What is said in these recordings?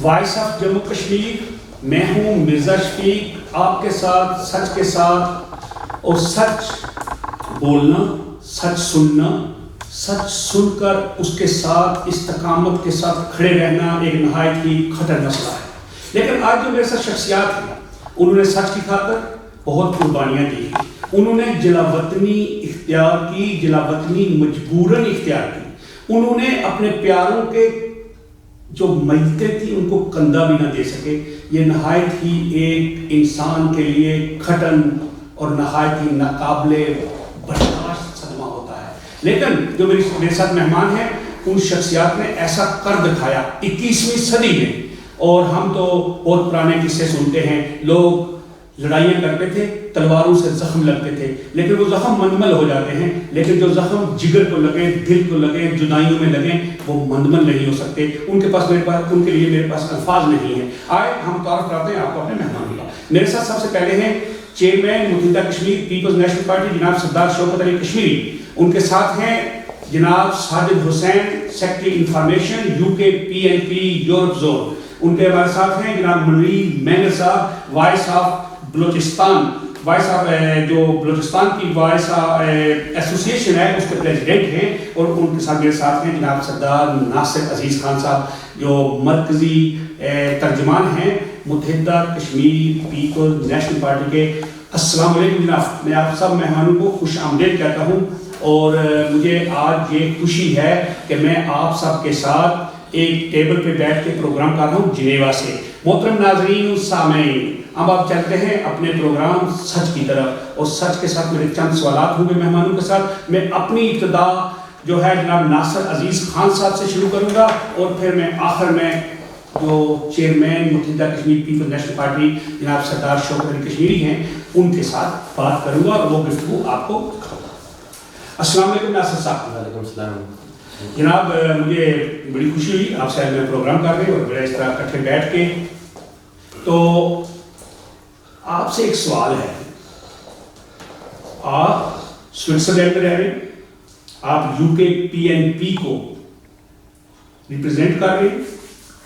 Voice of Jammu Kashmir, میں ہوں مرزا شفیق، آپ کے ساتھ سچ کے ساتھ اور سچ بولنا، سچ سننا، سچ سن کر اس کے ساتھ استقامت کے ساتھ کھڑے رہنا ایک نہایت ہی خطرناک مسئلہ ہے. لیکن آج جو میرے ساتھ شخصیات ہیں انہوں نے سچ کی خاطر بہت قربانیاں دی، انہوں نے جلا وطنی اختیار کی، جلا وطنی مجبوراً اختیار کی، انہوں نے اپنے پیاروں کے جو میتیں تھیں ان کو کندھا بھی نہ دے سکے. یہ نہایت ہی ایک انسان کے لیے کھٹن اور نہایت ہی ناقابل برداشت صدمہ ہوتا ہے. لیکن جو میرے ساتھ مہمان ہیں ان شخصیات نے ایسا کر دکھایا 21ویں صدی میں. اور ہم تو بہت پرانے قصے سنتے ہیں، لوگ لڑائیاں کرتے تھے، تلواروں سے زخم لگتے تھے، لیکن وہ زخم منمل ہو جاتے ہیں. لیکن جو زخم جگر کو لگے، دل کو لگے، جدائیوں میں لگیں، وہ منمل نہیں ہو سکتے. ان کے لیے میرے پاس الفاظ نہیں ہیں. آئے ہم تعارف کراتے ہیں آپ کو اپنے مہمان کا. میرے ساتھ سب سے پہلے ہیں چیئرمین متحدہ کشمیر پیپلز نیشنل پارٹی جناب سردار شوکت علی کشمیری. ان کے ساتھ ہیں جناب Sajid Hussain, secretary information UK PNP Europe zone. ان کے ہمارے ساتھ ہیں جناب منیر مینر صاحب، voice of Balochistan, voice of جو بلوچستان کی وائس ایسوسیشن ہے اس کے پریزیڈنٹ ہیں. اور ان کے ساتھ میرے ساتھ ہیں جناب سردار ناصر عزیز خان صاحب جو مرکزی ترجمان ہیں متحدہ کشمیر پیپلز نیشنل پارٹی کے. السلام علیکم جناب. میں آپ سب مہمانوں کو خوش آمدید کہتا ہوں اور مجھے آج یہ خوشی ہے کہ میں آپ سب کے ساتھ ایک ٹیبل پہ بیٹھ کے پروگرام کر رہا ہوں جنیوا سے. محترم ناظرین و سامعین، اب آپ چلتے ہیں اپنے پروگرام سچ کی طرف اور سچ کے ساتھ میرے چند سوالات ہوں گے مہمانوں کے ساتھ. میں اپنی ابتدا جو ہے جناب ناصر عزیز خان صاحب سے شروع کروں گا اور پھر میں آخر میں جو چیئرمین متحدہ کشمیر پیپلز نیشنل پارٹی جناب سردار شوکت علی کشمیری ہیں ان کے ساتھ بات کروں گا اور وہ گفتگو آپ کو دکھاؤں گا. السلام علیکم ناصر صاحب. وعلیکم السلام جناب. مجھے بڑی خوشی ہوئی آپ سے میں پروگرام کر رہے اور میرا اس طرح اکٹھے بیٹھ کے. تو آپ سے ایک سوال ہے، آپ سوئٹزرلینڈ میں رہ رہے ہیں، آپ UK PNP کو ریپرزینٹ کر رہے ہیں،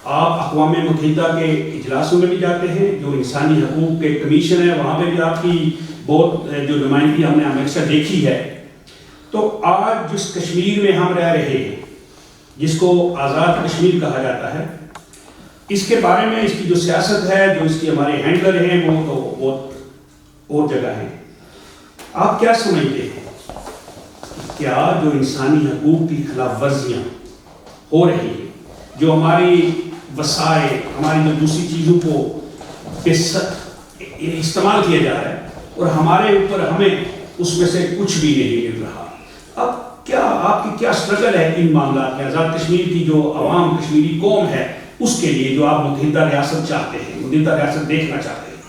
آپ اقوام متحدہ کے اجلاسوں میں بھی جاتے ہیں، جو انسانی حقوق کے کمیشن ہے وہاں پہ بھی آپ کی بہت جو نمائندگی ہم نے ہمیشہ دیکھی ہے. تو آج جس کشمیر میں ہم رہ رہے ہیں جس کو آزاد کشمیر کہا جاتا ہے، اس کے بارے میں اس کی جو سیاست ہے، جو اس کی ہمارے ہینڈلر ہیں وہ تو بہت اور جگہ ہیں. آپ کیا سمجھتے ہیں کیا جو انسانی حقوق کی خلاف ورزیاں ہو رہی ہیں، جو ہماری وسائل، ہماری جو دوسری چیزوں کو استعمال کیا جا رہا ہے اور ہمارے اوپر ہمیں اس میں سے کچھ بھی نہیں مل رہا، اب کیا آپ کی کیا اسٹرگل ہے ان معاملات میں؟ آزاد کشمیر کی جو عوام کشمیری قوم ہے اس کے لیے جو آپ متحدہ ریاست چاہتے ہیں، متحدہ ریاست دیکھنا چاہتے ہیں.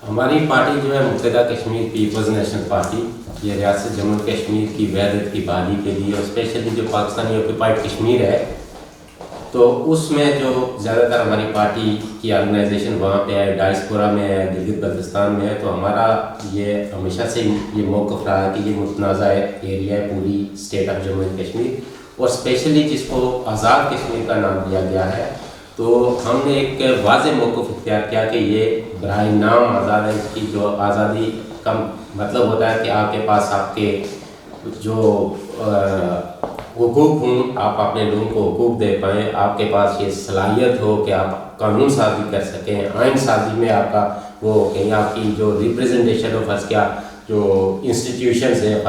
ہماری پارٹی جو ہے متحدہ کشمیر پیپلز نیشنل پارٹی، یہ ریاست جموں کشمیر کی وحدت کی بحالی کے لیے اور اسپیشلی جو پاکستانی آکوپائڈ کشمیر ہے تو اس میں جو زیادہ تر ہماری پارٹی کی آرگنائزیشن وہاں پہ ہے، ڈائسپورا میں ہے، گلگت بلتستان میں ہے. تو ہمارا یہ ہمیشہ سے یہ موقف رہا ہے کہ یہ متنازع ایریا ہے پوری state of Jammu and Kashmir, اور اسپیشلی جس کو آزاد کشمیر کا نام دیا گیا ہے. تو ہم نے ایک واضح موقف اختیار کیا کہ یہ برائے نام آزاد ہے. اس کی جو آزادی کا مطلب ہوتا ہے کہ آپ کے پاس آپ کے جو حقوق ہوں، آپ اپنے لوگوں کو حقوق دے پائیں، آپ کے پاس یہ صلاحیت ہو کہ آپ قانون سازی کر سکیں، آئین سازی میں آپ کا وہ کہیں آپ کی جو ریپریزنٹیشن ہو، فرض کیا جو انسٹیٹیوشنز ہیں،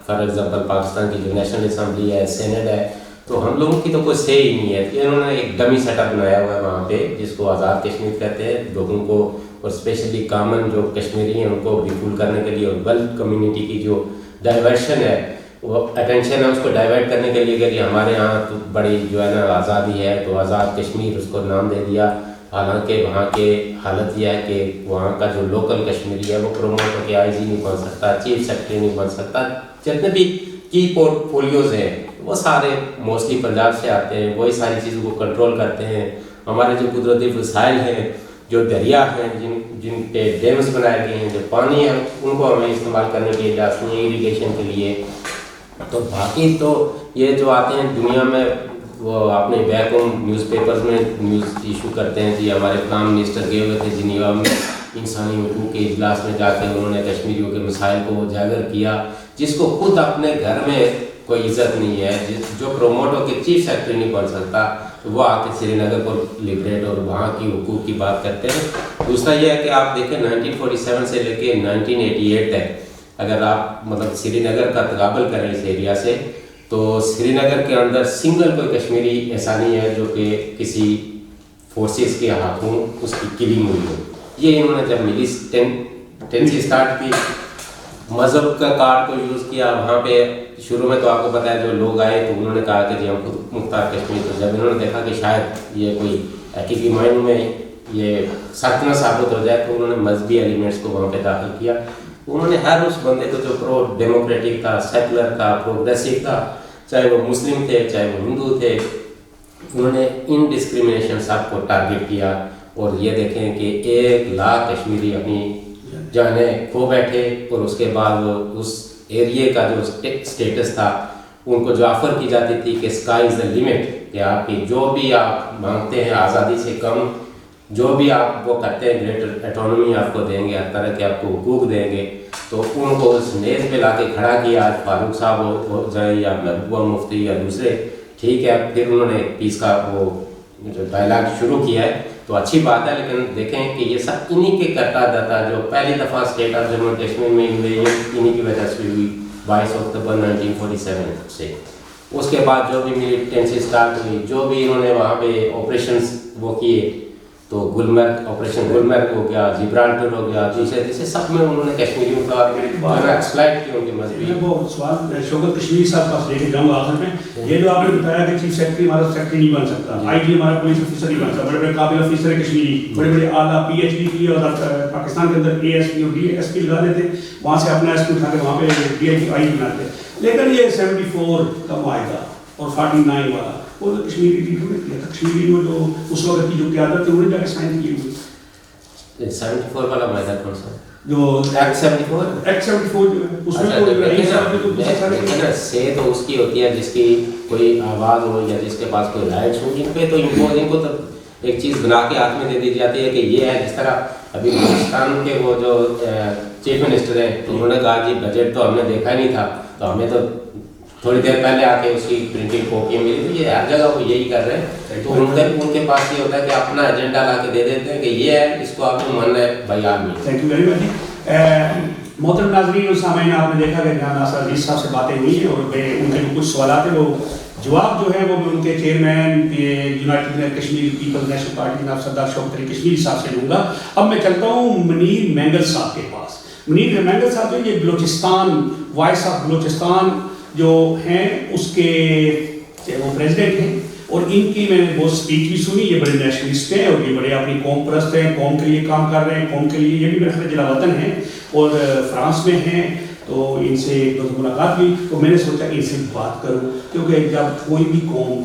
فار ایگزامپل پاکستان کی جو نیشنل اسمبلی ہے، سینٹ ہے، تو ہم لوگوں کی تو کوئی سے ہی نہیں ہے. انہوں نے ایک ڈمی سیٹ اپ بنایا ہوا ہے وہاں پہ جس کو آزاد کشمیر کہتے ہیں. لوگوں کو اور اسپیشلی کامن جو کشمیری ہیں ان کو بیفول کرنے کے لیے اور بلک کمیونٹی کی جو ڈائیورشن ہے، وہ اٹینشن ہے، اس کو ڈائیورٹ کرنے کے لیے کہ ہمارے یہاں تو بڑی جو ہے نا آزادی ہے تو آزاد کشمیر اس کو نام دے دیا. حالانکہ وہاں کے حالت یہ ہے کہ وہاں کا جو لوکل کشمیری ہے وہ پروموٹ ہو کے IG نہیں بن سکتا، چیف سیکرٹری نہیں بن سکتا. جتنے بھی کی پورٹ فولیوز ہیں وہ سارے موسٹلی پنجاب سے آتے ہیں، وہی ساری چیزوں کو کنٹرول کرتے ہیں. ہمارے جو قدرتی وسائل ہیں، جو دریا ہیں، جن پہ ڈیمز بنائے گئے ہیں، جو پانی ہے ان کو ہمیں استعمال کرنے کی اجازت نہیں ہے اریگیشن کے لیے. تو باقی تو یہ جو آتے ہیں دنیا میں وہ اپنے بیک ہوم نیوز پیپرز میں نیوز ایشو کرتے ہیں کہ ہمارے پرائم منسٹر گئے ہوئے تھے جنیوا میں انسانی حقوق کے اجلاس میں جا کے انہوں نے کشمیریوں کے مسائل کو اجاگر کیا، جس کو خود اپنے گھر میں کوئی عزت نہیں ہے، جو پروموٹ ہو کے چیف سیکرٹری نہیں بن سکتا تو وہ آ کے سری نگر کو لبریٹ اور وہاں کی حقوق کی بات کرتے ہیں۔ دوسرا یہ ہے کہ آپ دیکھیں 1947 سے لے کے 1988 تک اگر آپ مطلب سری نگر کا تقابل کریں اس ایریا سے، تو سری نگر کے اندر سنگل کوئی کشمیری ایسا نہیں ہے جو کہ کسی فورسز کے ہاتھوں اس کی کلنگ ہوئی ہو۔ یہ انہوں نے جب ملیٹنسی اسٹارٹ کی، مذہب کا کارڈ کو یوز کیا، وہاں پہ شروع میں تو آپ کو پتا ہے جو لوگ آئے تو انہوں نے کہا کہ جی ہم خود مختار کشمیر، تو جب انہوں نے دیکھا کہ شاید یہ کوئی حقیقی معنوں میں یہ سچ نہ ثابت ہو جائے تو انہوں نے مذہبی ایلیمنٹس کو وہاں پہ داخل کیا۔ انہوں نے ہر اس بندے کو جو پرو ڈیموکریٹک تھا، سیکولر تھا، پروگریسو تھا، چاہے وہ مسلم تھے چاہے وہ ہندو تھے، انہوں نے ان ڈسکریمنیشن سب کو ٹارگیٹ کیا۔ اور یہ دیکھیں کہ 1,00,000 کشمیری اپنی جانیں کھو بیٹھے، اور اس کے بعد وہ اس ایریے کا جو اسٹیٹس تھا ان کو جو آفر کی جاتی تھی کہ اسکائی از دا لیمٹ، کہ آپ کی جو بھی آپ مانگتے ہیں آزادی سے کم، جو بھی آپ وہ کرتے ہیں گریٹر اٹانومی آپ کو دیں گے، ہر طرح کے آپ کو حقوق دیں گے، تو ان کو اس میز پہ لا کے کھڑا کیا۔ آج فاروق صاحب ہو جائیں یا محبوبہ مفتی یا دوسرے، ٹھیک ہے، پھر انہوں نے پیس کا وہ جو ڈائلاگ شروع کیا ہے تو اچھی بات ہے، لیکن دیکھیں کہ یہ سب انہی کے کرتا تھا جو پہلی دفعہ اسٹیٹ آف جموں کشمیر میں انہی کی وجہ سے ہوئی 22 اکتوبر 1947 سے۔ اس کے بعد جو بھی ملیٹنسی اسٹارٹ ہوئی، جو بھی انہوں نے وہاں پہ آپریشنز وہ کیے، تو گلمرگ آپریشن گلمرگ ہو گیا، جبرالٹر ہو گیا، دوسرے سب میں انہوں نے کشمیریوں کا ایکسپلائٹ کیا ان کے مذہبی۔ وہ سوال شوکت کشمیری صاحب پاس لے کے جاؤں گا آخر میں، یہ جو آپ نے بتایا کہ چیف سیکرٹری ہمارا سیکرٹری نہیں بن سکتا، آئی جی ہمارا پولیس افیسر نہیں بن سکتا، بڑے بڑے قابل افیسر کشمیری، بڑے بڑے اعلیٰ پی ایچ ڈی کی اور پاکستان کے اندر اے ایس پی اور ڈی ایس پی لگا دیتے، وہاں سے اپنا ایس پی اٹھا کے وہاں پہ ڈی آئی جی آئی بناتے، لیکن یہ 74 کا معاہدہ اور 49 والا وہ کشمیری ٹیچر نے کیا تھا، کشمیری میں جو اس وقت کی جو قیادت تھی انہوں نے جا کے سائن کیے ہوئے۔ 74 والا معاہدہ کون سا؟ جو ایکٹ 74 جو ہے اس میں سے تو اس کی ہوتی ہے جس کی کوئی آواز ہو یا جس کے پاس کوئی رائٹس ہو، ان پہ تو ان کو تو ایک چیز بنا کے ہاتھ میں دے دی جاتی ہے کہ یہ ہے۔ جس طرح ابھی پاکستان کے وہ جو چیف منسٹر ہیں تو انہوں نے کہا جی بجٹ تو ہم نے دیکھا نہیں تھا، تو ہمیں تو تھوڑی دیر پہلے آ کے اس کی پرنٹنگ کاپیاں ملی، تو یہ ہر جگہ وہ یہی کر رہے ہیں۔ تو ان کے پاس یہ ہوتا ہے کہ اپنا ایجنڈا لا کے دے دیتے ہیں کہ یہ ہے، اس کو آپ کو ماننا ہے بھائی آدمی۔ تھینک یو ویری مچ۔ محترم ناظرین اور سامعین، آپ نے دیکھا کہ جہاں ناصر عزیز صاحب سے باتیں ہوئی ہیں اور میں ان کے جو کچھ سوالات ہیں وہ جواب جو ہے وہ میں ان کے chairman United Kashmir Peoples National Party جناب سردار شوکت علی کشمیری صاحب سے لوں گا۔ اب میں چلتا ہوں منیر مینگل صاحب کے پاس۔ منیر مینگل صاحب جو یہ بلوچستان وائس آف بلوچستان جو ہیں اس کے وہ پریزیڈنٹ ہیں، اور ان کی میں نے بہت اسپیچ بھی سنی۔ یہ بڑے نیشنلسٹ ہیں اور یہ بڑے اپنی قوم پرست ہیں، قوم کے لیے کام کر رہے ہیں، قوم کے لیے یہ بھی میرے خیال جلا وطن ہیں اور فرانس میں ہیں، تو ان سے ایک دو ملاقات ہوئی تو میں نے سوچا ان سے بات کروں، کیونکہ جب کوئی بھی قوم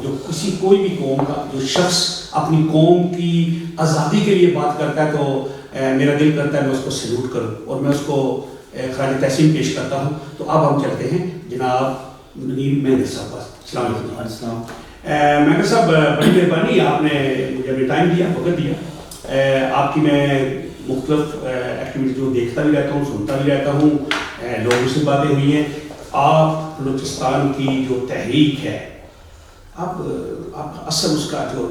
کوئی بھی قوم کا جو شخص اپنی قوم کی آزادی کے لیے بات کرتا ہے تو میرا دل کرتا ہے میں اس کو سیلوٹ کروں اور میں اس کو خراج تحسین پیش کرتا ہوں۔ تو اب ہم چلتے ہیں جناب منیر مینگل صاحب پاس۔ السلام علیکم۔ مینگل صاحب بڑی مہربانی، آپ نے مجھے اپنے ٹائم دیا، وقت دیا۔ آپ کی میں مختلف ایکٹیویٹی جو دیکھتا بھی رہتا ہوں، سنتا بھی رہتا ہوں، لوگوں سے باتیں ہوئی ہیں۔ آپ بلوچستان کی جو تحریک ہے، آپ اصل اس کا جو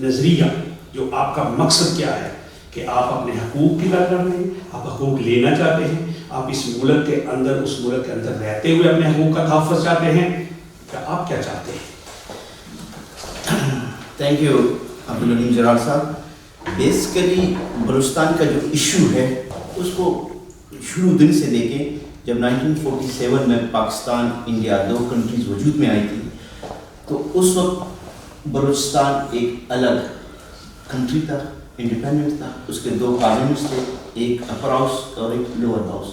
نظریہ، جو آپ کا مقصد کیا ہے کہ آپ اپنے حقوق کی بات کر رہے ہیں، آپ حقوق لینا چاہتے ہیں، آپ اس ملک کے اندر رہتے ہوئے اپنے حقوق کا تحفظ چاہتے ہیں، کیا آپ کیا چاہتے ہیں؟ تھینک یو عبدالعلیم جرار صاحب۔ بیسیکلی بلوچستان کا جو ایشو ہے اس کو شروع دن سے دیکھیں، جب 1947 میں پاکستان انڈیا دو کنٹریز وجود میں آئی تھی تو اس وقت بلوچستان ایک الگ کنٹری تھا، انڈیپینڈنٹ تھا، اس کے دو پارلیمنٹس تھے، ایک اپر ہاؤس اور ایک لوور ہاؤس۔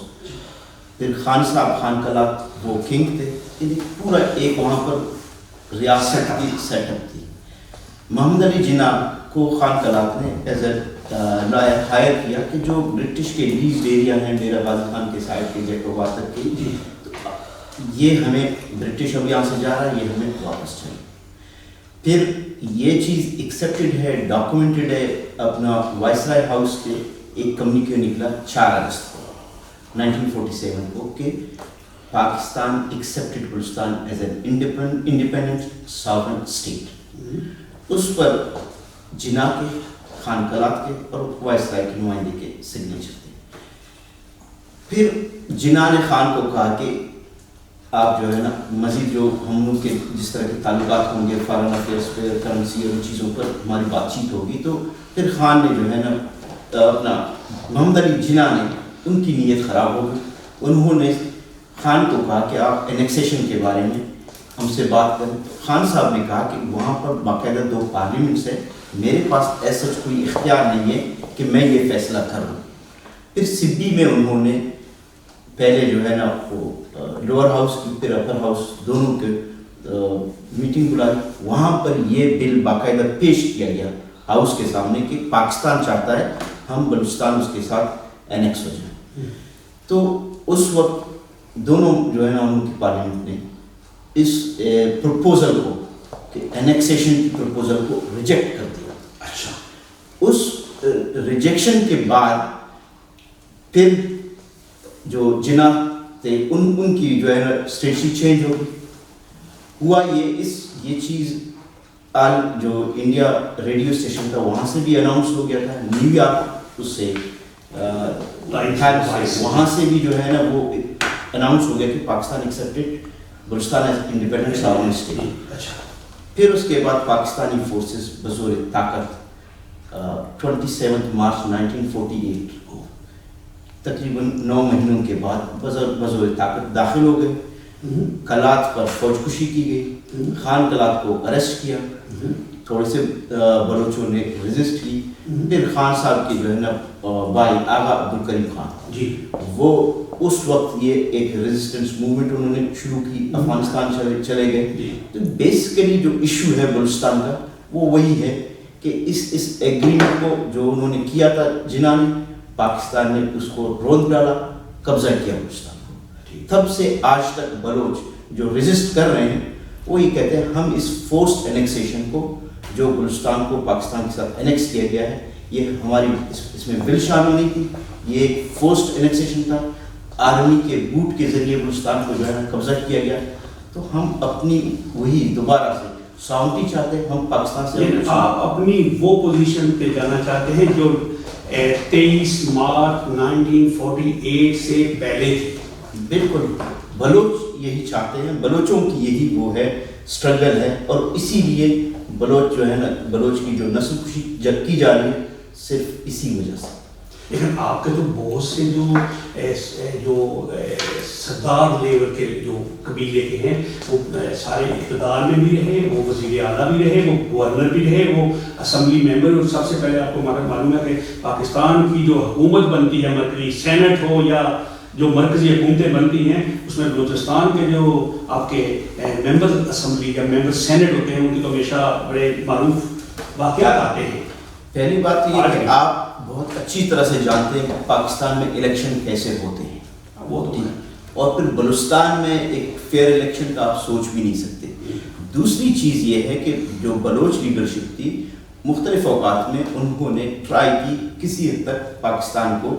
پھر خان صاحب خان قلعہ وہ کنگ تھے، پورا ایک وہاں پر ریاست کی سیٹ اپ تھی۔ محمد علی جناح کو خان قلعہ نے ایز اے لائر ہائر کیا کہ جو برٹش کے لیز ایریا ہیں ڈیرہ غازی خان کے سائڈ کے جیٹ و واتر کے، یہ ہمیں برٹش اب یہاں سے جا رہا ہے، یہ ہمیں واپس چاہیے۔ پھر یہ چیز ایکسیپٹڈ ہے, ڈاکومنٹڈ ہے, اپنا وائسرائے ہاؤس کے ایک کمیونیکے نکلا 4 اگست 1947 کو کہ Pakistan accepted Balochistan as an independent sovereign state. اس پر جناح کے, خان قلات کے اور وائسرائے کے نمائندے کے سگنیچر تھے. پھر جناح نے خان کو کہا کہ آپ جو ہے نا مزید جو ہم لوگ کے جس طرح کے تعلقات ہوں گے فارن افیئرس پہ, کرنسی اور ان چیزوں پر ہماری بات چیت ہوگی. تو پھر خان نے جو ہے نا اپنا محمد علی جناح نے ان کی نیت خراب ہو گئی. انہوں نے خان کو کہا کہ آپ انیکسیشن کے بارے میں ہم سے بات کریں. خان صاحب نے کہا کہ وہاں پر باقاعدہ 2 پارلیمنٹس ہیں, میرے پاس ایسا کوئی اختیار نہیں ہے کہ میں یہ فیصلہ کروں. پھر سبی میں انہوں نے پہلے جو ہے نا وہ لوور ہاؤس کی پھر اپر ہاؤس دونوں کے میٹنگ بلائی. وہاں پر یہ بل باقاعدہ پیش کیا گیا ہاؤس کے سامنے کہ پاکستان چاہتا ہے ہم بلوچستان اس کے ساتھ اینیکس ہو جائیں. تو اس وقت دونوں جو ہے نا ان کی پارلیمنٹ نے اس پروپوزل کو کہ انیکسیشن کی پروپوزل کو ریجیکٹ کر دیا. اچھا. اس ریجیکشن کے بعد پھر جو جناح تھے ان کی جو ہے نا اسٹریٹجی چینج ہو گئی. ہوا یہ چیز جو انڈیا ریڈیو اسٹیشن تھا وہاں سے بھی اناؤنس ہو گیا تھا, نیو یارک اس سے وہاں سے بھی جو ہے نا وہ اناؤنس ہو گیا کہ Pakistan accepted Balochistan as independent sovereign state. پھر اس کے بعد پاکستانی فورسز بزور طاقت 27 مارچ 1948 کو تقریباً 9 مہینوں کے بعد بزور طاقت داخل ہو گئے. قلات پر فوج کشی کی گئی, خان قلات کو اریسٹ کیا, تھوڑے سے بلوچوں نے ریزسٹ کی. پھر خان صاحب کی جو ہے نا بھائی آغا عبدالکریم خان جی وہ اس وقت یہ ایک ریزسٹنس موومنٹ انہوں نے شروع کی, افغانستان چلے گئے. تو بیسیکلی جو ایشو ہے بلوچستان کا وہ وہی ہے کہ اس ایگریمنٹ کو جو انہوں نے کیا تھا جناح نے, پاکستان نے اس کو روند ڈالا, قبضہ کیا بلوچستان کو. تب سے آج تک بلوچ جو ریزسٹ کر رہے ہیں وہ یہ کہتے ہیں ہم اس فورسڈ انیکسیشن کو جو بلوچستان کو پاکستان کے ساتھ انیکس کیا گیا ہے یہ ہماری اس میں بل شامل نہیں تھی, یہ ایک فورسڈ انیکسیشن تھا. آرمی کے بوٹ کے ذریعے بلوچستان کو جو ہے قبضہ کیا گیا. تو ہم اپنی وہی دوبارہ سے ساؤنٹی چاہتے ہیں, ہم پاکستان سے. آپ اپنی وہ پوزیشن پہ جانا چاہتے ہیں جو 23 مارچ 1948 سے پہلے تھی. بالکل, بلوچ یہی چاہتے ہیں, بلوچوں کی یہی وہ ہے اسٹرگل ہے, اور اسی لیے بلوچ جو ہے نا بلوچ کی جو نسل کشی جب کی جا رہی ہے صرف اسی وجہ سے. لیکن آپ کے تو بہت سے جو سردار لیول کے جو قبیلے کے ہیں وہ سارے اقتدار میں بھی رہے, وہ وزیر اعلیٰ بھی رہے, وہ گورنر بھی رہے, وہ اسمبلی ممبر. اور سب سے پہلے آپ کو معلوم ہے کہ پاکستان کی جو حکومت بنتی ہے, مرکزی سینٹ ہو یا جو مرکزی حکومتیں بنتی ہیں, اس میں بلوچستان کے جو آپ کے ممبر اسمبلی یا ممبر سینٹ ہوتے ہیں ان کی تو ہمیشہ بڑے معروف واقعات آتے ہیں. پہلی بات یہ ہے کہ آپ بہت اچھی طرح سے جانتے ہیں کہ پاکستان میں الیکشن کیسے ہوتے ہیں, وہ ہوتی ہیں, اور پھر بلوچستان میں ایک فیئر الیکشن کا آپ سوچ بھی نہیں سکتے. دوسری چیز یہ ہے کہ جو بلوچ لیڈرشپ تھی مختلف اوقات میں انہوں نے ٹرائی کی کسی حد تک پاکستان کو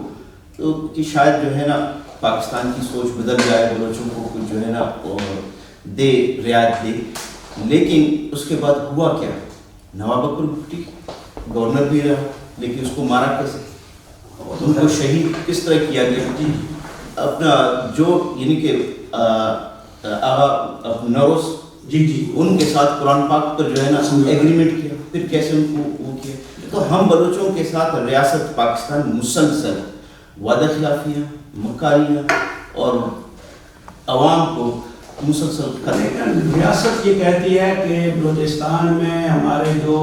تو کہ شاید جو ہے نا پاکستان کی سوچ بدل جائے, بلوچوں کو جو ہے نا دے رعایت دے. لیکن اس کے بعد ہوا کیا, نواب اکبر بھٹی گورنر بھی رہا لیکن اس کو مارا کیسے, ان کو شہید کس طرح کیا گیا. اپنا جو یعنی کہ آغا نوروز جی ان کے ساتھ قرآن پاک پر جو ہے نا ایگریمنٹ کیا, پھر کیسے ان کو وہ کیا. تو ہم بلوچوں کے ساتھ ریاست پاکستان مسلسل وعدہ خلافیاں, مکاریاں اور عوام کو مسلسل کرنے. ریاست یہ کہتی ہے کہ بلوچستان میں ہمارے جو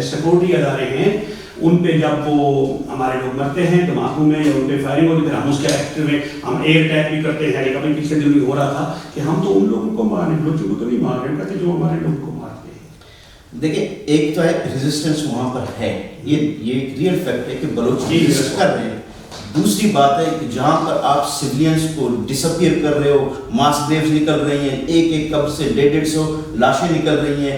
سیکورٹی ادارے ہیں ان پہ جب وہ ہمارے لوگ مرتے ہیں دھماکوں میں یا ان پہ فائرنگ ہوتی ہے, ہم اس کے ایکٹ میں ہم ایئر اٹیک بھی کرتے ہیں. کبھی پچھلے دن بھی ہو رہا تھا کہ ہم تو ان لوگوں کو مارے, بلوچوں کو تو نہیں مار رہے, کہتے جو ہمارے لوگوں کو مارتے ہیں. دیکھیں ایک تو ہے ریزسٹنس وہاں پر ہے, یہ ایک ریئل فیکٹ ہے کہ بلوچ ریزسٹ کر رہے ہیں. دوسری بات ہے کہ جہاں پر آپ سویلینس کو ڈسپیئر کر رہے ہو, ماس گریوز نکل رہی ہیں, ایک قبر سے 150 لاشیں نکل رہی ہیں,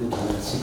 2006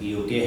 POK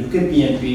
UKPNP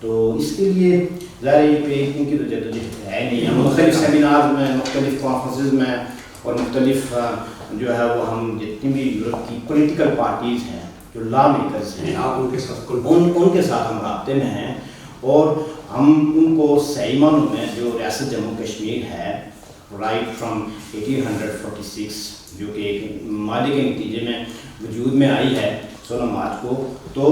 تو اس کے لیے ظاہر ہے ایک دن کی تو جدوجہد ہے نہیں. ہم مختلف سیمینار میں، مختلف کانفرنسز میں اور مختلف جو ہے وہ ہم جتنی بھی یورپ کی پولیٹیکل پارٹیز ہیں، جو لا میکرز ہیں، آپ ان کے ساتھ ان کے ساتھ ہم رابطے میں ہیں، اور ہم ان کو صحیح معنوں میں جو ریاست جموں کشمیر ہے رائٹ فرام 1846 جو کہ ایک معاہدے کے نتیجے میں وجود میں آئی ہے 16 مارچ کو، تو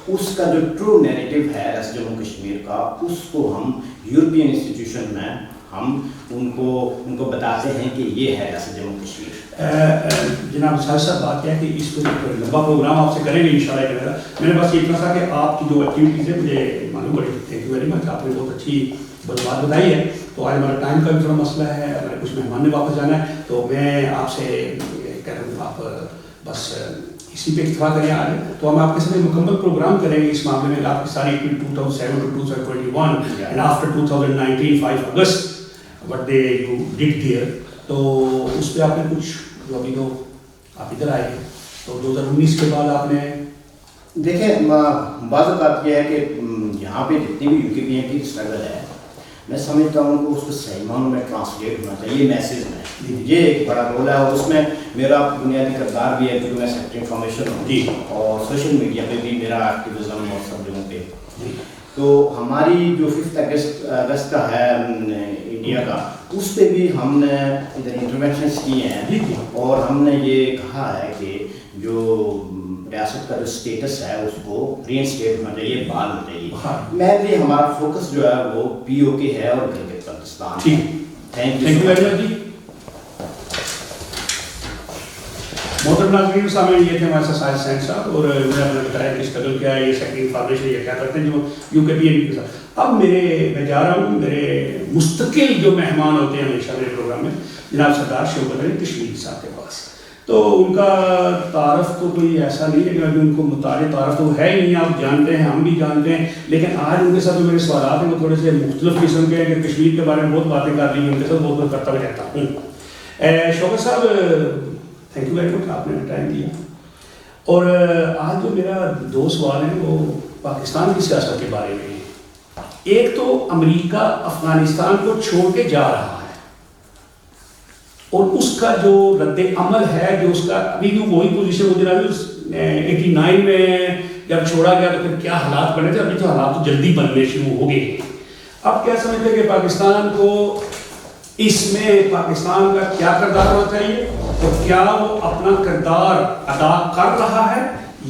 اس کا جو ٹرو نیریٹو ہے ریاست جموں کشمیر کا، اس کو ہم یورپین انسٹیٹیوشن میں ہم ان کو بتاتے ہیں کہ یہ ہے ریاست جموں کشمیر. جناب ساجد صاحب، بات کیا ہے کہ اس پہ لمبا پروگرام آپ سے کریں گے انشاءاللہ. میرے پاس یہ اتنا تھا کہ آپ کی جو ایکٹیویٹیز ہے مجھے معلوم پڑی. تھینک یو ویری مچ، آپ نے بہت اچھی بات بتائی ہے. تو آج ہمارا ٹائم کا بھی تھوڑا مسئلہ ہے، ہمارے کچھ مہمان نے واپس جانا ہے، تو میں آپ سے کہہ رہا ہوں آپ بس اسی پہ اکتفا کریں آج. تو ہم آپ کے ساتھ مکمل پروگرام کریں گے اس معاملے میں. آپ کی ساری 2007 to 2021 اینڈ آفٹر 2019 5 اگست what they you did there. تو اس پہ آپ نے کچھ جو ابھی تو آپ ادھر آئے ہیں، تو 2019 کے بعد آپ نے دیکھیں بعض اوقات یہ ہے کہ یہاں پہ جتنی بھی یو کے پی ایم کی اسٹرگل ہے، میں سمجھتا ہوں کہ اس کو صحیح معنوں میں ٹرانسلیٹ ہونا چاہیے میسیج میں. یہ ایک بڑا رول ہے، اور اس میں میرا بنیادی کردار بھی ہے کیونکہ میں سیکٹری انفارمیشن ہوں اور سوشل میڈیا پہ بھی میرا ایکٹیویزم اور سب جگہوں پہ. تو ہماری جو 5 اگست کا ہے انڈیا کا، اس پہ بھی ہم نے ادھر انٹروینشنس کیے ہیں، اور ہم نے یہ کہا ہے کہ جو ریاست کا جو اسٹیٹس ہے اس کو ری انسٹیٹ ہونا چاہیے، بحال ہونا چاہیے. میں بھی ہمارا فوکس جو ہے وہ پی او کے ہے اور Gilgit Baltistan. Thank you very much جی. محترم ناظرین سامعین، یہ تھے ہمارے ساتھ ساجد سینٹ صاحب، اور انہوں نے بتایا کہ اسٹرگل کیا ہے، یہ سیکٹری انفارمیشن یہ کیا کرتے ہیں جو یو کے پی ایم کے ساتھ. اب میں جا رہا ہوں، میرے مستقل جو مہمان ہوتے ہیں ہمیشہ میرے پروگرام میں، جناب سردار شوکت علی کشمیری صاحب کے پاس. تو ان کا تعارف تو کوئی ایسا نہیں ہے کہ ابھی ان کو متعارف تعارف تو ہے ہی نہیں، آپ جانتے ہیں، ہم بھی جانتے ہیں، لیکن آج ان کے ساتھ جو میرے سوالات ہیں وہ تھوڑے سے مختلف قسم کے ہیں کہ کشمیر کے بارے میں بہت باتیں کر رہی ہیں، ان کے ساتھ بہت کرتا بھی رہتا ہوں. شوکت صاحب، تھینک یو ویری مچ، آپ نے ٹائم دیا. اور آج جو میرا 2 سوال ہیں وہ پاکستان کی سیاست کے بارے میں ہیں. ایک تو امریکہ افغانستان کو چھوڑ کے جا رہا ہے، اور اس کا جو رد عمل ہے، جو اس کا ابھی بھی وہی پوزیشن مجھے رہا ہے 89 میں جب چھوڑا گیا تو پھر کیا حالات بنے تھے. ابھی تو حالات تو جلدی بننے شروع ہو گئے. اب کیا سمجھتے ہیں کہ پاکستان کو اس میں پاکستان کا کیا کردار ہونا چاہیے، اور کیا وہ اپنا کردار ادا کر رہا ہے،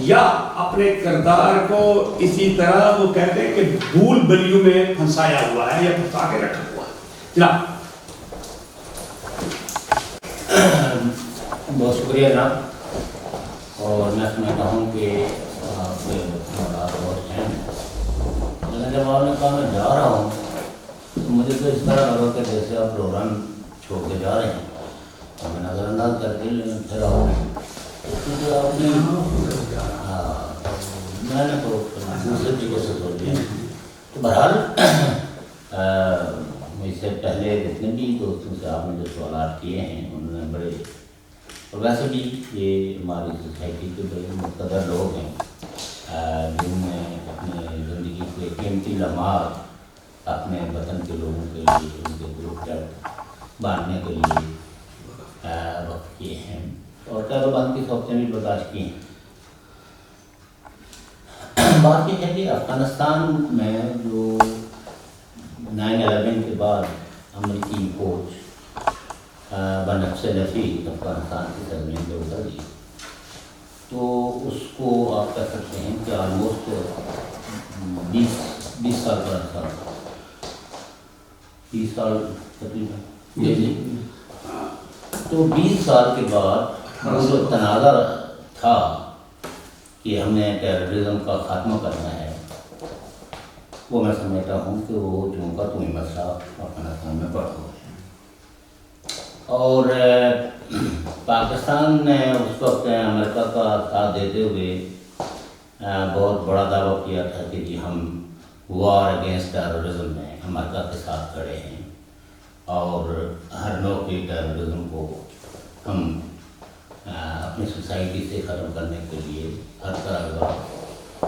یا اپنے کردار کو اسی طرح وہ کہتے ہیں کہ بھول بلیوں میں پھنسایا ہوا ہے یا پھنسا کے رکھا ہوا ہے؟ جناب. بہت شکریہ جناب. اور میں سمجھتا ہوں کہ آپ کے سوالات بہت اہم ہیں. میں جب آپ نے کہا میں جا رہا ہوں تو مجھے تو اس طرح لگا کہ جیسے آپ پروگرام چھوڑ کے جا رہے ہیں، تو میں نظر انداز کر کے لیکن پھر کیونکہ آپ نے میں نے تو دوسرے طریقے سے سوچ لیا. تو بہرحال اس سے پہلے جتنے بھی دوستوں سے آپ نے جو سوالات کیے ہیں انہوں نے بڑے، اور ویسے بھی یہ ہماری سوسائٹی کے بڑے مقتدر لوگ ہیں جن نے اپنے زندگی کے قیمتی لمحات اپنے وطن کے لوگوں کے لیے، ان کے گروپ باندھنے کے لیے وقف کیے ہیں، اور طالبان کی صحبتیں بھی برداشت کی ہیں. بات یہ ہے کہ افغانستان میں جو 9/11 کے بعد امریکی فوج بنفس نفی افغانستان کی سرزمین پہ اتر گئی، تو اس کو آپ کہہ سکتے ہیں کہ آلموسٹ 20 سال کا عرصہ، 20 سال تقریباً. تو 20 سال کے بعد وہ جو تنازع تھا کہ ہم نے ٹیررزم کا خاتمہ کرنا ہے، وہ میں سمجھتا ہوں کہ وہ جوں کا تمہیں مسئلہ افغانستان میں بڑھ ہو. اور پاکستان نے اس وقت امریکہ کا ساتھ دیتے ہوئے بہت بڑا دعویٰ کیا تھا کہ جی ہم وار اگینسٹ ٹیررزم میں امریکہ کے ساتھ کھڑے ہیں، اور ہر نوع کے ٹیررزم کو ہم اپنی سوسائٹی سے ختم کرنے کے لیے ہر طرح کا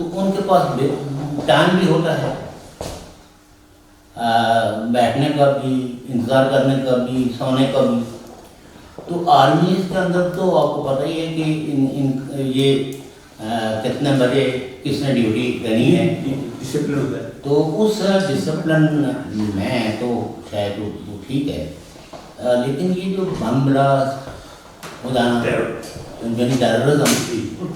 تو ان کے پاس ٹائم بھی ہوتا ہے بیٹھنے کا بھی، انتظار کرنے کا بھی، سونے کا بھی. تو آرمیز کے اندر تو آپ کو پتہ ہی ہے کہ یہ کتنے بجے کس نے ڈیوٹی دینی ہے، ڈسپلن ہوتا ہے. تو اس ڈسپلن میں تو شاید وہ ٹھیک ہے. لیکن یہ جو بم بلاسٹ ہو جانا یعنی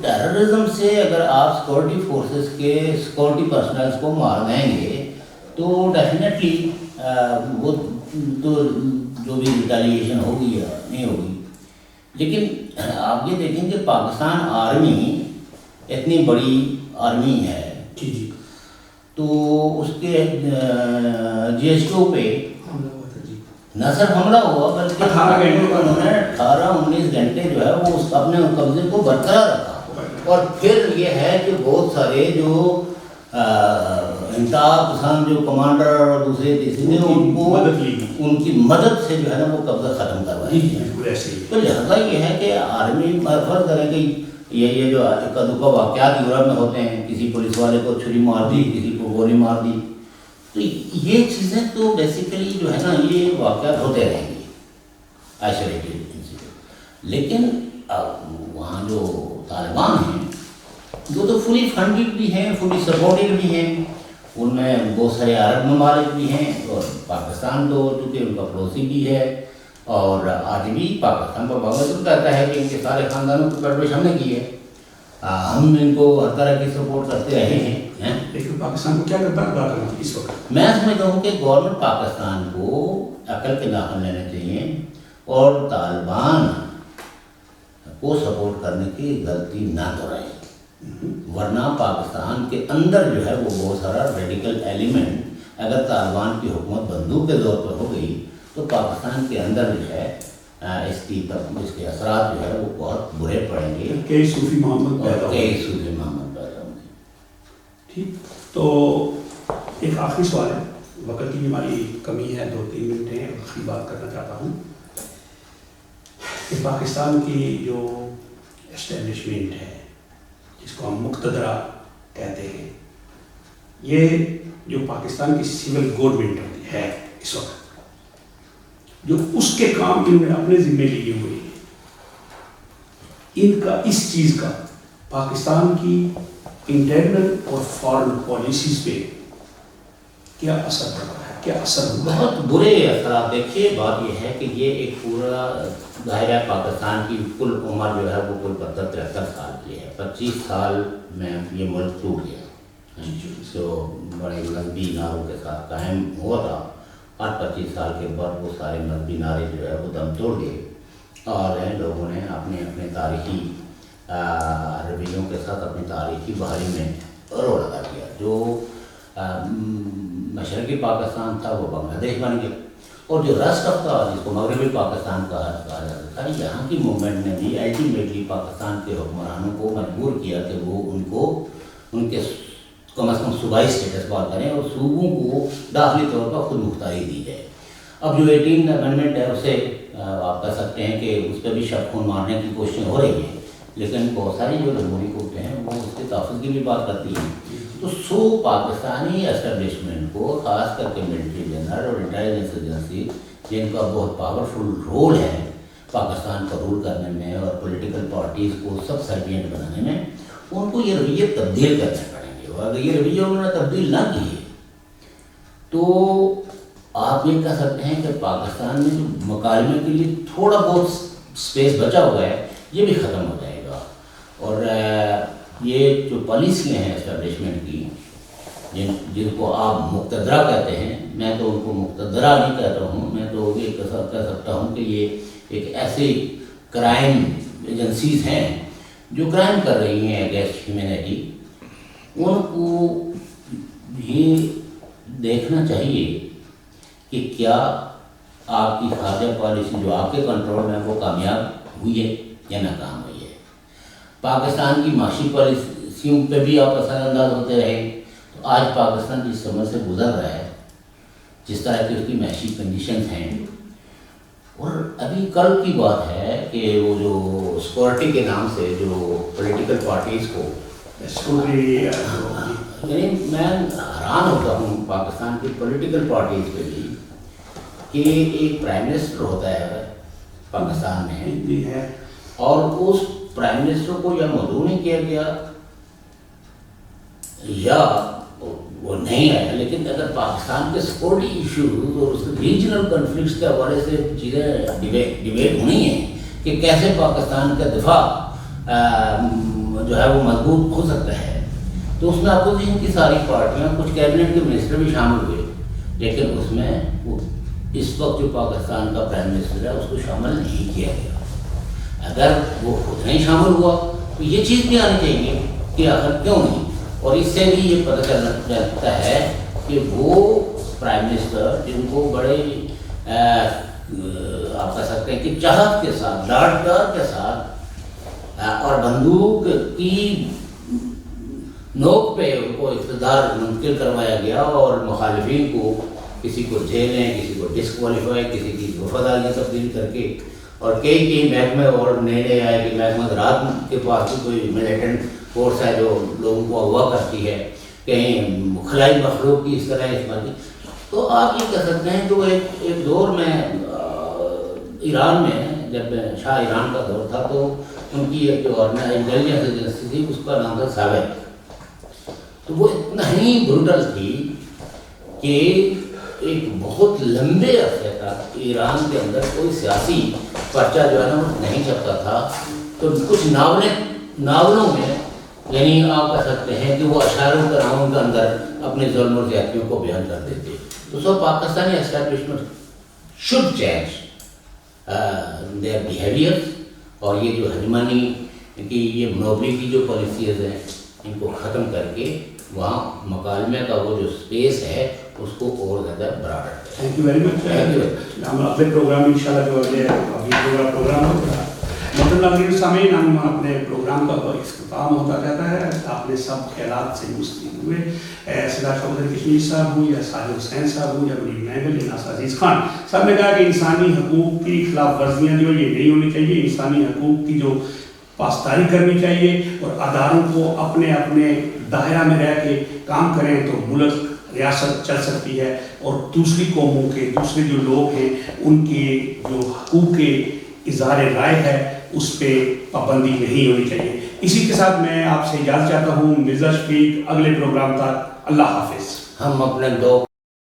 ٹیررزم سے اگر آپ سیکورٹی فورسز کے سیکورٹی پرسنلز کو مار دیں گے تو ڈیفینیٹلی وہ تو جو بھی ریٹیلیشن ہوگی یا نہیں ہوگی. لیکن آپ یہ دیکھیں کہ پاکستان آرمی اتنی بڑی آرمی ہے جی جی تو اس کے GSTO پہ نہ صرف حملہ ہوا بلکہ 18 گھنٹے انہوں نے 18-19 گھنٹے جو ہے وہ اس اپنے قبضے کو برقرار رکھا. اور پھر یہ ہے کہ بہت سارے جو انتہا پسند جو کمانڈر اور دوسرے تیسرے نے ان کو ان کی مدد سے جو ہے نا وہ قبضہ ختم کروایا. تو لہٰذا یہ ہے کہ آرمی فرض کریں کہ یہ جو اکا دکا واقعات یورپ میں ہوتے ہیں، کسی پولیس والے کو چھری مار دی، کسی کو گولی مار دی، تو یہ چیزیں تو بیسیکلی جو ہے نا یہ واقعات ہوتے رہیں گے آئسولیٹڈ انسیڈنٹ. لیکن وہاں جو طالبان ہیں جو تو فلی فنڈڈ بھی ہیں، فلی سپورٹڈ بھی ہیں، ان میں بہت سارے عرب ممالک بھی ہیں اور پاکستان تو چونکہ ان کا پڑوسی بھی ہے اور آج بھی پاکستان پر باوجود کہتا ہے کہ ان کے سارے خاندانوں کی پرورش ہم نے کی ہے، ہم ان کو ہر طرح کی سپورٹ کرتے رہے ہیں. لیکن پاکستان کو کیا کرنا چاہیے اس وقت؟ میں سمجھتا ہوں کہ گورنمنٹ پاکستان کو عقل کے داخل لینے چاہیے اور طالبان کو سپورٹ کرنے کی غلطی نہ دہرائے، ورنہ پاکستان کے اندر جو ہے وہ بہت سارا ریڈیکل ایلیمنٹ اگر طالبان کی حکومت بندوق کے زور پر ہو گئی تو پاکستان کے اندر جو ہے اس کے اثرات جو ہے وہ بہت برے پڑیں گے. کئی صوفی محمد پیدا کئی صوفی محمد پیدا ہوں گے. ٹھیک، تو ایک آخری سوال ہے، وقت کی ہماری کمی ہے، 2-3 منٹ ہیں، آخری بات کرنا چاہتا ہوں کہ پاکستان کی جو اسٹیبلشمنٹ ہے جس کو ہم مقتدرہ کہتے ہیں، یہ جو پاکستان کی سول گورنمنٹ ہوتی ہے اس وقت، جو اس کے کام انہوں نے اپنے ذمہ لیے ہوئے ہیں، ان کا اس چیز کا پاکستان کی انٹرنل اور فارن پالیسیز پہ کیا اثر پڑ رہا ہے، کیا اثر ہوا ہے؟ بہت برے اثرات. دیکھیے بات یہ ہے کہ یہ ایک پورا ظاہر ہے پاکستان کی کل عمر جو ہے وہ کل 73 سال کی ہے. 25 سال میں یہ ملک ٹوٹ گیا جو بڑے مذہبی نعروں کے ساتھ قائم ہوا تھا، اور 25 سال کے بعد وہ سارے مذہبی نعرے جو ہے وہ دم توڑ گئے اور لوگوں نے اپنے اپنے تاریخی رویوں کے ساتھ اپنی تاریخی بحالی میں رو لگا دیا. جو مشرقی پاکستان تھا وہ بنگلہ دیش بن گیا اور جو ریسٹ آف تھا جس کو مغربی پاکستان کہا جاتا تھا، یہاں کی موومنٹ نے بھی الٹیمیٹلی پاکستان کے حکمرانوں کو مجبور کیا کہ وہ ان کے کم از کم صوبائی اسٹیٹس بات کریں اور صوبوں کو داخلی طور پر خود مختاری دی جائے. اب جو 18 امینڈمنٹ ہے اسے آپ کہہ سکتے ہیں کہ اس پہ بھی شب خون مارنے کی کوششیں ہو رہی ہیں، لیکن بہت ساری جو جمہوری قوتیں ہیں وہ اس کے تحفظ کی بھی بات کرتی ہیں. تو پاکستانی اسٹیبلشمنٹ کو خاص کر کے ملٹری جنرل اور انٹیلیجنس ایجنسی جن کا بہت پاورفل رول ہے پاکستان کو رول کرنے میں اور پولیٹیکل پارٹیز کو سب سربینٹ بنانے میں، ان کو یہ رویے تبدیل کرنے پڑیں گے. اور اگر یہ رویے انہوں نے تبدیل نہ کیے تو آپ یہ کہہ سکتے ہیں کہ پاکستان میں جو مکالمے کے لیے تھوڑا بہت اسپیس بچا ہوا ہے یہ بھی ختم ہو جائے گا. اور یہ جو پالیسیاں ہیں اسٹیبلشمنٹ کی جن کو آپ مقتدرہ کہتے ہیں، میں تو ان کو مقتدرہ نہیں کہتا ہوں، میں تو یہ کہہ سکتا ہوں کہ یہ ایک ایسی کرائم ایجنسیز ہیں جو کرائم کر رہی ہیں اگینسٹ ہیومینٹی. ان کو یہ دیکھنا چاہیے کہ کیا آپ کی خارجہ پالیسی جو آپ کے کنٹرول میں وہ کامیاب ہوئی ہے یا ناکام ہوئی ہے. پاکستان کی معاشی پالیسیوں پہ بھی آپ اثر انداز ہوتے رہے. تو آج پاکستان جس سمے سے گزر رہا ہے، جس طرح کی اس کی معاشی کنڈیشنز ہیں، اور ابھی کل کی بات ہے کہ وہ جو سیکورٹی کے نام سے جو پولیٹیکل پارٹیز کو اسکوٹری یعنی میں حیران ہوتا ہوں پاکستان کی پولیٹیکل پارٹیز پہ بھی کہ ایک پرائم منسٹر ہوتا ہے پاکستان میں بھی ہے اور اس پرائم منسٹر کو یا مدعو نہیں کیا گیا یا وہ نہیں ہے، لیکن اگر پاکستان کے سیکورٹی ایشوز اور اس ریجنل کنفلکٹس کے حوالے سے چیزیں ڈبیٹ ہونی ہیں کہ کیسے پاکستان کا دفاع جو ہے وہ مضبوط ہو سکتا ہے، تو اس میں اپوزیشن کی ساری پارٹیاں کچھ کیبنٹ کے منسٹر بھی شامل ہوئے، لیکن اس میں وہ اس وقت جو پاکستان کا پرائم منسٹر ہے اس کو شامل نہیں کیا گیا۔ اگر وہ خود نہیں شامل ہوا تو یہ چیز بھی آنی چاہیے کہ آخر کیوں نہیں، اور اس سے بھی یہ پتہ چلتا ہے کہ وہ پرائم منسٹر جن کو بڑے آپ کہہ سکتے ہیں کہ چاہت کے ساتھ، ڈاٹ ڈار کے ساتھ اور بندوق کی نوک پہ ان کو اقتدار منتقل کروایا گیا اور مخالفین کو کسی کو جیلیں، کسی کو ڈسکوالیفائی، کسی کی وفاداریاں تبدیل کر کے، اور کئی محکمے اور نئے آئے کہ محکمہ زراعت کے پاس بھی کوئی ملیٹنٹ فورس ہے جو لوگوں کو اغوا کرتی ہے، کہیں خلائی مخلوق کی اس طرح استعمال کی۔ تو آپ یہ کہہ سکتے ہیں کہ وہ ایک دور میں ایران میں جب شاہ ایران کا دور تھا تو ان کی ایک جو انٹیلیجنس ایجنسی تھی اس کا نام تھا سابق، تو وہ اتنا ہی بروٹل تھی کہ ایک بہت لمبے عرصے تک ایران کے اندر کوئی سیاسی پرچہ جو ہے نا وہ نہیں چھپتا تھا، تو کچھ ناولوں میں یعنی آپ کہہ سکتے ہیں کہ وہ اشعار و ترانوں کے اندر اپنے ظلم اور زیادتیوں کو بیان کرتے تھے۔ تو so Pakistani establishment should change their behaviour, اور یہ جو ہجمانی کی یہ منوبلی کی جو پالیسیز ہیں ان کو ختم کر کے وہاں مکالمے کا وہ جو اسپیس ہے اس کو اور زیادہ براڈر کریں۔ تھینک یو ویری مچ۔ ہم اپنے پروگرام انشاءاللہ جو ہے ابھی پورا پروگرام ہوگا محترم ناظرین سامعین، ہم اپنے پروگرام کا اختتام ہوتا جاتا ہے۔ آپ نے سب خیالات سے مستفید ہوئے، سردار چودھری کشمیر صاحب ہوں یا ساحل حسین صاحب ہوں یا منیر محمل یا ناصر عزیز خان، سب نے کہا کہ انسانی حقوق کی خلاف ورزیاں جو یہ نہیں ہونی چاہیے، انسانی حقوق کی جو پاسداری کرنی چاہیے اور اداروں کو اپنے اپنے دائرہ میں رہ کے کام کریں تو ملک ریاست چل سکتی ہے، اور دوسری قوموں کے دوسرے جو لوگ ہیں ان کے جو حقوق کے اظہار رائے ہے اس پہ پابندی نہیں ہونی چاہیے۔ اسی کے ساتھ میں آپ سے اجازت چاہتا ہوں، مرزا شفیق، اگلے پروگرام تک اللہ حافظ۔ ہم اپنے دو